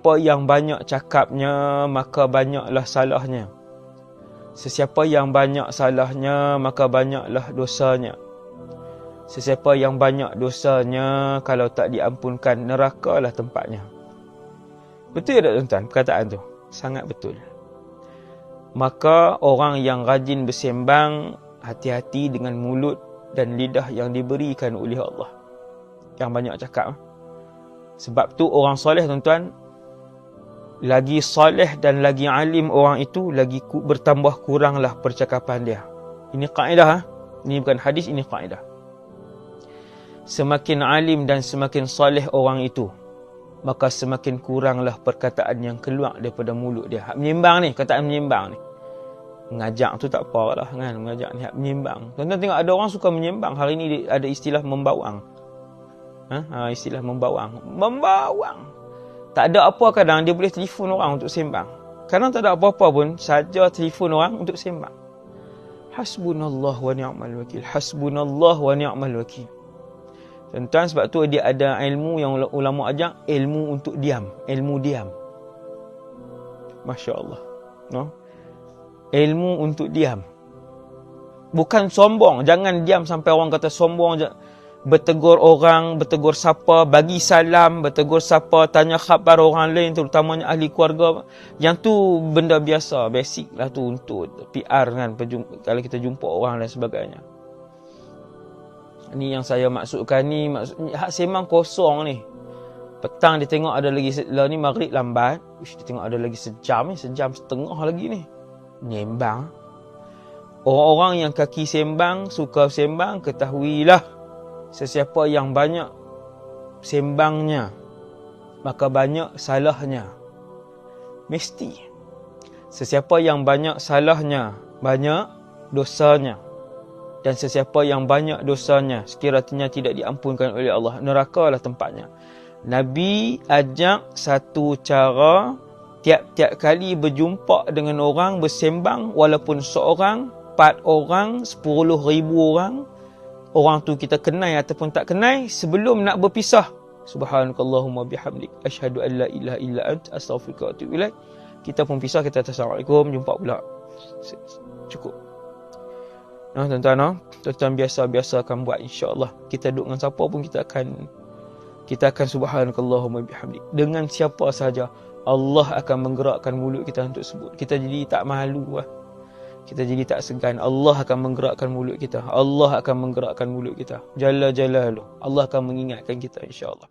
Sesiapa yang banyak cakapnya, maka banyaklah salahnya. Sesiapa yang banyak salahnya, maka banyaklah dosanya. Sesiapa yang banyak dosanya, kalau tak diampunkan, nerakalah tempatnya. Betul tak tuan-tuan perkataan tu? Sangat betul. Maka orang yang rajin bersembang, hati-hati dengan mulut dan lidah yang diberikan oleh Allah. Yang banyak cakap. Sebab tu orang soleh tuan-tuan, lagi soleh dan lagi alim orang itu, lagi bertambah kuranglah percakapan dia. Ini kaedah. Ini bukan hadis, ini kaedah. Semakin alim dan semakin soleh orang itu, maka semakin kuranglah perkataan yang keluar daripada mulut dia. Hak menyembang ni, kataan menyembang ni. Mengajak tu tak apalah kan, mengajak ni hak menyembang. Tuan-tuan tengok ada orang suka menyembang. Hari ni ada istilah membawang. Istilah membawang. Membawang. Tak ada apa kadang dia boleh telefon orang untuk sembang. Kadang tak ada apa-apa pun, saja telefon orang untuk sembang. Hasbunallah wa ni'mal wakil. Hasbunallah wa ni'mal wakil. Tuan-tuan, sebab tu dia ada ilmu yang ulama ajar, ilmu untuk diam. Ilmu diam. Masya Allah. No? Ilmu untuk diam. Bukan sombong. Jangan diam sampai orang kata sombong. Bertegur orang, bertegur siapa, bagi salam, bertegur siapa, tanya khabar orang lain, terutamanya ahli keluarga. Yang tu benda biasa, basic lah tu untuk PR kan, kalau kita jumpa orang dan sebagainya. Ni yang saya maksudkan ni, hak sembang kosong ni. Petang dia tengok ada lagi, ni maghrib lambat, dia tengok ada lagi sejam ni, sejam setengah lagi ni. Menyembang. Orang-orang yang kaki sembang, suka sembang, ketahuilah, sesiapa yang banyak sembangnya, maka banyak salahnya. Mesti. Sesiapa yang banyak salahnya, banyak dosanya. Dan sesiapa yang banyak dosanya, sekiranya tidak diampunkan oleh Allah, nerakalah tempatnya. Nabi ajak satu cara, tiap-tiap kali berjumpa dengan orang, bersembang, walaupun seorang, 4 orang, 10,000 orang, orang tu kita kenal ataupun tak kenal, sebelum nak berpisah, subhanakallahumma bihamdik, asyhadu an la ilaha illa anta, astaghfiruka wa atubu ilaik. Kita pun pisah, kita assalamualaikum, jumpa pula. Cukup. Nah, tuan-tuan, tuan-tuan biasa-biasa akan buat, insya-Allah. Kita duduk dengan siapa pun kita akan subhanakallahumma bihamdik. Dengan siapa saja, Allah akan menggerakkan mulut kita untuk sebut. Kita jadi tak malu lah. Kita jadi tak segan. Allah akan menggerakkan mulut kita. Allah akan menggerakkan mulut kita. Jalla jalaluh. Allah akan mengingatkan kita, insya-Allah.